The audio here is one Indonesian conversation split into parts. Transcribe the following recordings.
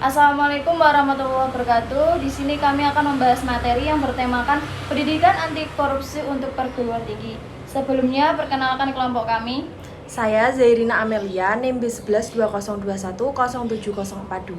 Assalamualaikum warahmatullahi wabarakatuh. Di sini kami akan membahas materi yang bertemakan pendidikan anti korupsi untuk perguruan tinggi. Sebelumnya, perkenalkan kelompok kami. Saya Zairina Amelia, NIM B112021070042.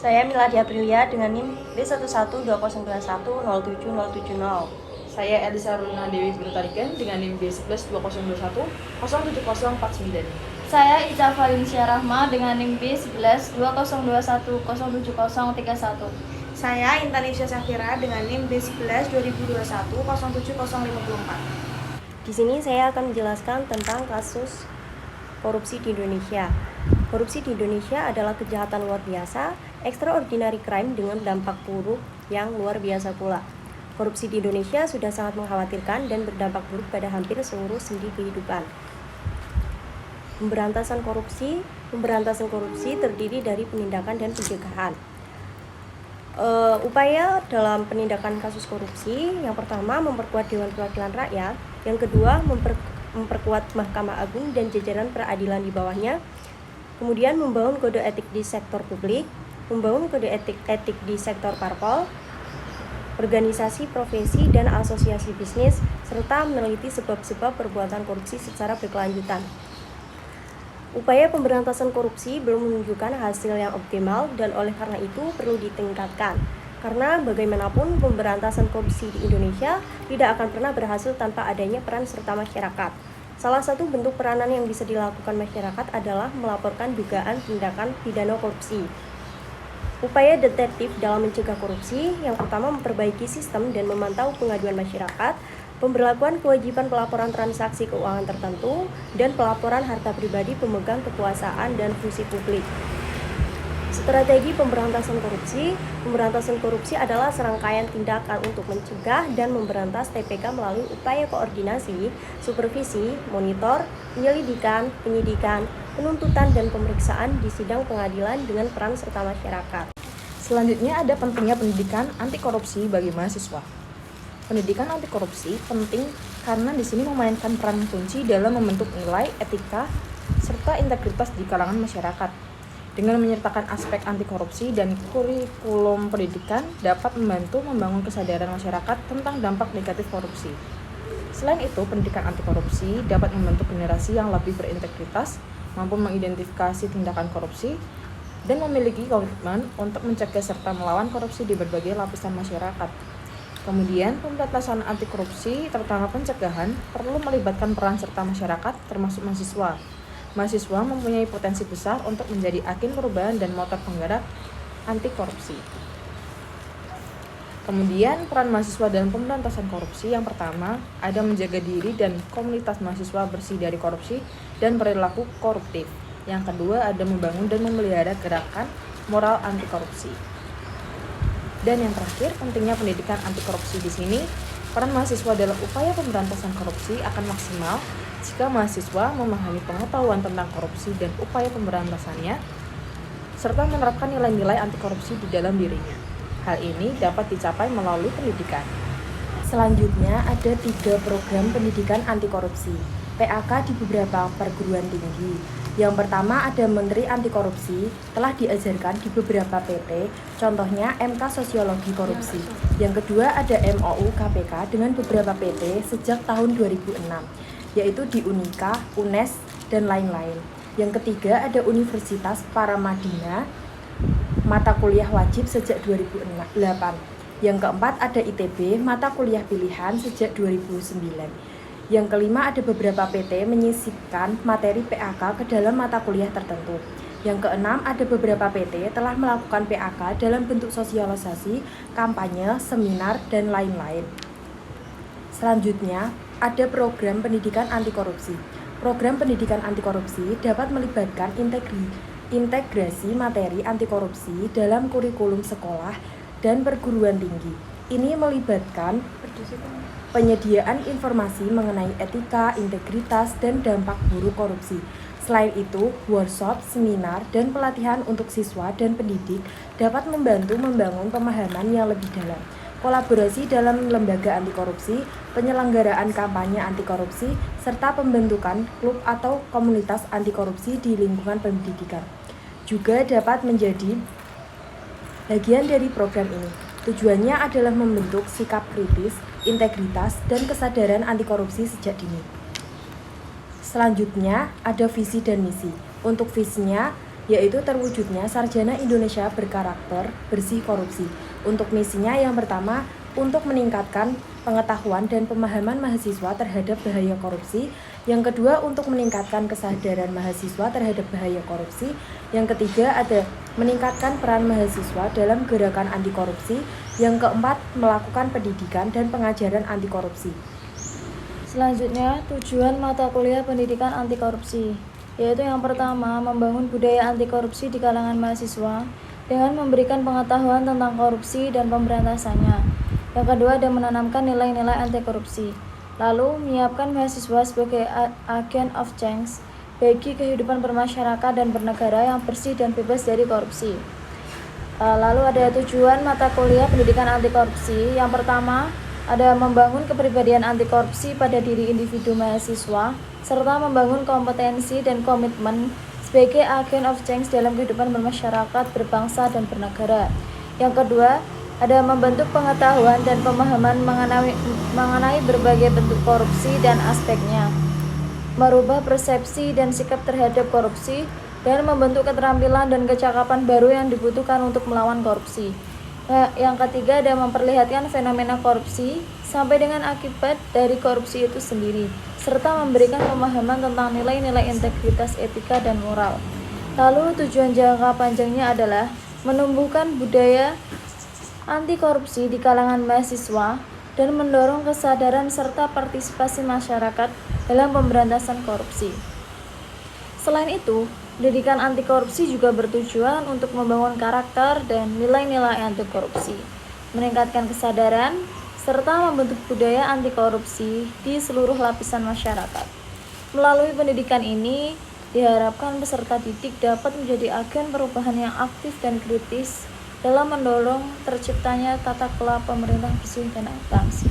Saya Miladi Aprilia dengan NIM B1120210770. Saya Elisa Runa Dewi Brutariken dengan NIM B112021070049. Saya Ica Valencia Rahma dengan NIM B112021070031. Saya Intanisha Safira dengan NIM B112021070054. Di sini saya akan menjelaskan tentang kasus korupsi di Indonesia. Korupsi di Indonesia adalah kejahatan luar biasa, extraordinary crime dengan dampak buruk yang luar biasa pula. Korupsi di Indonesia sudah sangat mengkhawatirkan dan berdampak buruk pada hampir seluruh sendi kehidupan. Pemberantasan korupsi terdiri dari penindakan dan pencegahan. Upaya dalam penindakan kasus korupsi, yang pertama memperkuat Dewan Perwakilan Rakyat, yang kedua memperkuat Mahkamah Agung dan jajaran peradilan di bawahnya, kemudian membangun kode etik di sektor publik, membangun kode etik di sektor parpol, organisasi profesi dan asosiasi bisnis, serta meneliti sebab-sebab perbuatan korupsi secara berkelanjutan. Upaya pemberantasan korupsi belum menunjukkan hasil yang optimal dan oleh karena itu perlu ditingkatkan. Karena bagaimanapun pemberantasan korupsi di Indonesia tidak akan pernah berhasil tanpa adanya peran serta masyarakat. Salah satu bentuk peranan yang bisa dilakukan masyarakat adalah melaporkan dugaan tindakan pidana korupsi. Upaya detektif dalam mencegah korupsi yang pertama memperbaiki sistem dan memantau pengaduan masyarakat, pemberlakuan kewajiban pelaporan transaksi keuangan tertentu, dan pelaporan harta pribadi pemegang kekuasaan dan fungsi publik. Strategi pemberantasan korupsi. Pemberantasan korupsi adalah serangkaian tindakan untuk mencegah dan memberantas TPK melalui upaya koordinasi, supervisi, monitor, penyelidikan, penyidikan, penuntutan, dan pemeriksaan di sidang pengadilan dengan peran serta masyarakat. Selanjutnya ada pentingnya pendidikan anti korupsi bagi mahasiswa. Pendidikan anti korupsi penting karena di sini memainkan peran kunci dalam membentuk nilai, etika, serta integritas di kalangan masyarakat. Dengan menyertakan aspek anti korupsi dan kurikulum pendidikan dapat membantu membangun kesadaran masyarakat tentang dampak negatif korupsi. Selain itu, pendidikan anti korupsi dapat membentuk generasi yang lebih berintegritas, mampu mengidentifikasi tindakan korupsi, dan memiliki komitmen untuk mencegah serta melawan korupsi di berbagai lapisan masyarakat. Kemudian, pemberantasan anti korupsi, terutama pencegahan, perlu melibatkan peran serta masyarakat, termasuk mahasiswa. Mahasiswa mempunyai potensi besar untuk menjadi agen perubahan dan motor penggerak anti korupsi. Kemudian, peran mahasiswa dalam pemberantasan korupsi yang pertama, ada menjaga diri dan komunitas mahasiswa bersih dari korupsi dan perilaku koruptif. Yang kedua, ada membangun dan memelihara gerakan moral anti korupsi. Dan yang terakhir, pentingnya pendidikan anti korupsi di sini, peran mahasiswa dalam upaya pemberantasan korupsi akan maksimal jika mahasiswa memahami pengetahuan tentang korupsi dan upaya pemberantasannya, serta menerapkan nilai-nilai anti korupsi di dalam dirinya. Hal ini dapat dicapai melalui pendidikan. Selanjutnya ada 3 program pendidikan anti korupsi, PAK di beberapa perguruan tinggi. Yang pertama ada Menteri Anti Korupsi, telah diajarkan di beberapa PT, contohnya MK Sosiologi Korupsi. Yang kedua ada MOU KPK dengan beberapa PT sejak tahun 2006, yaitu di Unika, UNES, dan lain-lain. Yang ketiga ada Universitas Paramadina, mata kuliah wajib sejak 2008. Yang keempat ada ITB, mata kuliah pilihan sejak 2009. Yang kelima ada beberapa PT menyisipkan materi PAK ke dalam mata kuliah tertentu. Yang keenam ada beberapa PT telah melakukan PAK dalam bentuk sosialisasi, kampanye, seminar, dan lain-lain. Selanjutnya ada program pendidikan anti korupsi. Program pendidikan anti korupsi dapat melibatkan integrasi materi anti korupsi dalam kurikulum sekolah dan perguruan tinggi. Ini melibatkan penyediaan informasi mengenai etika, integritas, dan dampak buruk korupsi. Selain itu, workshop, seminar, dan pelatihan untuk siswa dan pendidik dapat membantu membangun pemahaman yang lebih dalam. Kolaborasi dalam lembaga anti korupsi, penyelenggaraan kampanye anti korupsi, serta pembentukan klub atau komunitas anti korupsi di lingkungan pendidikan juga dapat menjadi Bagian dari program ini, tujuannya adalah membentuk sikap kritis, integritas, dan kesadaran anti korupsi sejak dini. Selanjutnya, ada visi dan misi. Untuk visinya, yaitu terwujudnya sarjana Indonesia berkarakter bersih korupsi. Untuk misinya yang pertama, untuk meningkatkan pengetahuan dan pemahaman mahasiswa terhadap bahaya korupsi. Yang kedua, untuk meningkatkan kesadaran mahasiswa terhadap bahaya korupsi. Yang ketiga, ada meningkatkan peran mahasiswa dalam gerakan anti korupsi. Yang keempat, melakukan pendidikan dan pengajaran anti korupsi. Selanjutnya, tujuan mata kuliah pendidikan anti korupsi, yaitu yang pertama, membangun budaya anti korupsi di kalangan mahasiswa dengan memberikan pengetahuan tentang korupsi dan pemberantasannya. Yang kedua, ada menanamkan nilai-nilai anti korupsi. Lalu, menyiapkan mahasiswa sebagai agent of change bagi kehidupan bermasyarakat dan bernegara yang bersih dan bebas dari korupsi. Lalu ada tujuan mata kuliah pendidikan anti korupsi. Yang pertama, ada membangun kepribadian anti korupsi pada diri individu mahasiswa, serta membangun kompetensi dan komitmen sebagai agen of change dalam kehidupan bermasyarakat, berbangsa, dan bernegara. Yang kedua, ada membentuk pengetahuan dan pemahaman mengenai berbagai bentuk korupsi dan aspeknya, merubah persepsi dan sikap terhadap korupsi, dan membentuk keterampilan dan kecakapan baru yang dibutuhkan untuk melawan korupsi. Yang ketiga, ada memperlihatkan fenomena korupsi sampai dengan akibat dari korupsi itu sendiri, serta memberikan pemahaman tentang nilai-nilai integritas, etika, dan moral. Lalu tujuan jangka panjangnya adalah menumbuhkan budaya anti korupsi di kalangan mahasiswa dan mendorong kesadaran serta partisipasi masyarakat dalam pemberantasan korupsi. Selain itu, pendidikan anti korupsi juga bertujuan untuk membangun karakter dan nilai-nilai anti korupsi, meningkatkan kesadaran, serta membentuk budaya anti korupsi di seluruh lapisan masyarakat. Melalui pendidikan ini, diharapkan peserta didik dapat menjadi agen perubahan yang aktif dan kritis dalam mendorong terciptanya tata kelola pemerintah bersih dan akuntansi.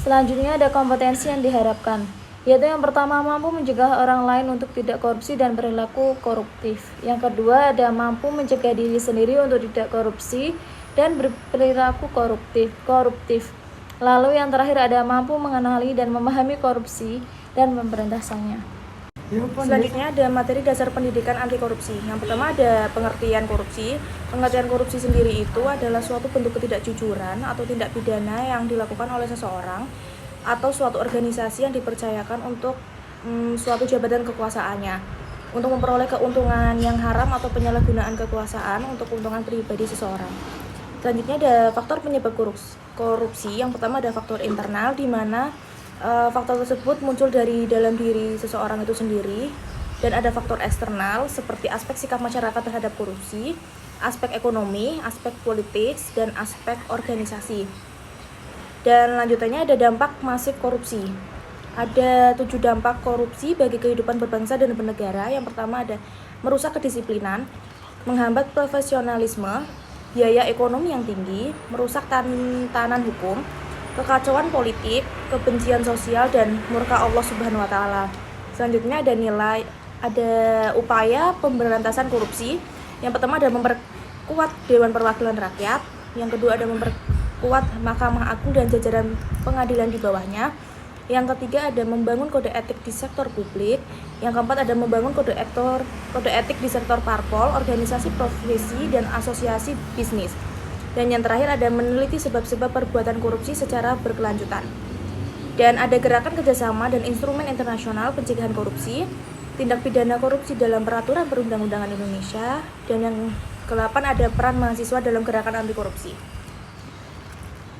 Selanjutnya ada kompetensi yang diharapkan, yaitu yang pertama, mampu mencegah orang lain untuk tidak korupsi dan perilaku koruptif. Yang kedua, ada mampu mencegah diri sendiri untuk tidak korupsi dan berperilaku koruptif. Lalu yang terakhir, ada mampu mengenali dan memahami korupsi dan pemberantasannya. Selanjutnya ada materi dasar pendidikan anti korupsi. Yang pertama ada pengertian korupsi. Pengertian korupsi sendiri itu adalah suatu bentuk ketidakjujuran atau tindak pidana yang dilakukan oleh seseorang atau suatu organisasi yang dipercayakan untuk suatu jabatan kekuasaannya untuk memperoleh keuntungan yang haram atau penyalahgunaan kekuasaan untuk keuntungan pribadi seseorang. Selanjutnya ada faktor penyebab korupsi. Yang pertama ada faktor internal, di mana faktor tersebut muncul dari dalam diri seseorang itu sendiri, dan ada faktor eksternal seperti aspek sikap masyarakat terhadap korupsi, aspek ekonomi, aspek politis, dan aspek organisasi. Dan lanjutannya ada dampak masif korupsi. Ada 7 dampak korupsi bagi kehidupan berbangsa dan bernegara. Yang pertama ada merusak kedisiplinan, menghambat profesionalisme, biaya ekonomi yang tinggi, merusak tatanan hukum, kekacauan politik, kebencian sosial, dan murka Allah Subhanahu wa Ta'ala. Selanjutnya ada upaya pemberantasan korupsi. Yang pertama ada memperkuat Dewan Perwakilan Rakyat. Yang kedua ada memperkuat Mahkamah Agung dan jajaran pengadilan di bawahnya. Yang ketiga ada membangun kode etik di sektor publik. Yang keempat ada membangun kode etik di sektor parpol, organisasi profesi, dan asosiasi bisnis. Dan yang terakhir ada meneliti sebab-sebab perbuatan korupsi secara berkelanjutan. Dan ada gerakan kerjasama dan instrumen internasional pencegahan korupsi, tindak pidana korupsi dalam peraturan perundang-undangan Indonesia. Dan yang ke-8 ada peran mahasiswa dalam gerakan anti korupsi.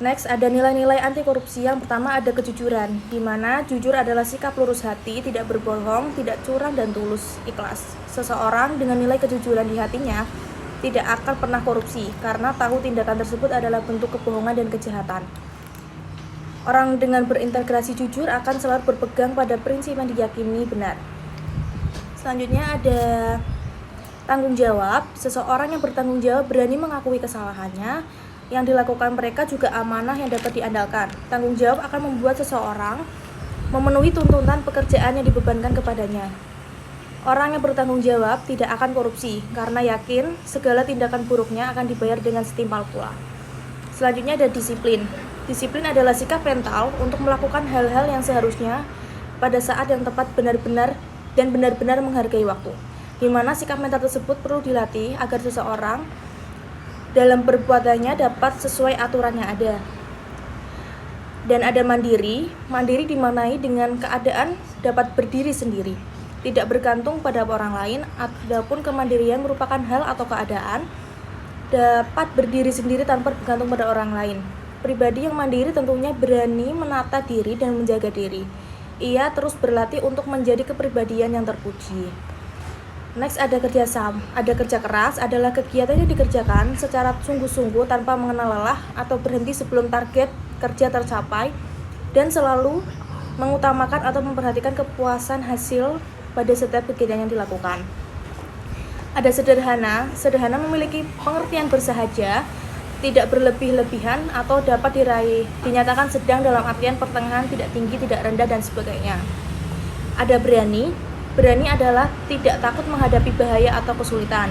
Next ada nilai-nilai anti korupsi. Yang pertama ada kejujuran, di mana jujur adalah sikap lurus hati, tidak berbohong, tidak curang, dan tulus ikhlas. Seseorang dengan nilai kejujuran di hatinya tidak akan pernah korupsi karena tahu tindakan tersebut adalah bentuk kebohongan dan kejahatan. Orang dengan berintegrasi jujur akan selalu berpegang pada prinsip yang diyakini benar. Selanjutnya ada tanggung jawab. Seseorang yang bertanggung jawab berani mengakui kesalahannya. Yang dilakukan mereka juga amanah yang dapat diandalkan. Tanggung jawab akan membuat seseorang memenuhi tuntutan pekerjaan yang dibebankan kepadanya. Orang yang bertanggung jawab tidak akan korupsi karena yakin segala tindakan buruknya akan dibayar dengan setimpal pula. Selanjutnya ada disiplin. Disiplin adalah sikap mental untuk melakukan hal-hal yang seharusnya pada saat yang tepat benar-benar menghargai waktu. Di mana sikap mental tersebut perlu dilatih agar seseorang dalam perbuatannya dapat sesuai aturan yang ada. Dan ada mandiri. Mandiri dimaknai dengan keadaan dapat berdiri sendiri, tidak bergantung pada orang lain. Adapun kemandirian merupakan hal atau keadaan dapat berdiri sendiri tanpa bergantung pada orang lain. Pribadi yang mandiri tentunya berani menata diri dan menjaga diri. Ia terus berlatih untuk menjadi kepribadian yang terpuji. Next ada kerjasama. Ada kerja keras adalah kegiatan yang dikerjakan secara sungguh-sungguh tanpa mengenal lelah atau berhenti sebelum target kerja tercapai, dan selalu mengutamakan atau memperhatikan kepuasan hasil pada setiap kegiatan yang dilakukan. Ada sederhana. Sederhana memiliki pengertian bersahaja, tidak berlebih-lebihan atau dapat diraih, dinyatakan sedang dalam artian pertengahan, tidak tinggi, tidak rendah, dan sebagainya. Ada berani. Berani adalah tidak takut menghadapi bahaya atau kesulitan.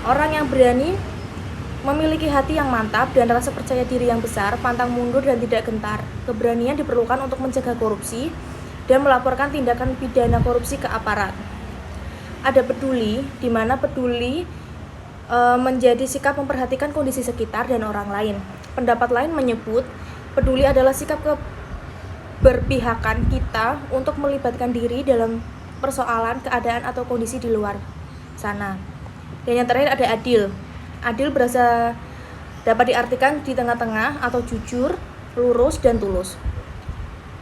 Orang yang berani memiliki hati yang mantap dan rasa percaya diri yang besar, pantang mundur dan tidak gentar. Keberanian diperlukan untuk mencegah korupsi dan melaporkan tindakan pidana korupsi ke aparat. Ada peduli, di mana peduli menjadi sikap memperhatikan kondisi sekitar dan orang lain. Pendapat lain menyebut peduli adalah sikap keberpihakan kita untuk melibatkan diri dalam persoalan, keadaan, atau kondisi di luar sana. Dan yang terakhir ada adil. Adil berasa dapat diartikan di tengah-tengah atau jujur, lurus, dan tulus.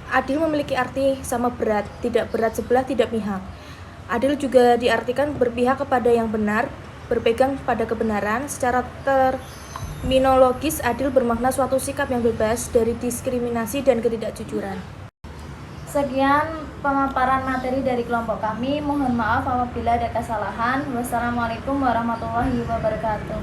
Adil memiliki arti sama berat, tidak berat sebelah, tidak pihak. Adil juga diartikan berpihak kepada yang benar, berpegang pada kebenaran. Secara terminologis, adil bermakna suatu sikap yang bebas dari diskriminasi dan ketidakjujuran. Sekian pemaparan materi dari kelompok kami. Mohon maaf apabila ada kesalahan. Wassalamualaikum warahmatullahi wabarakatuh.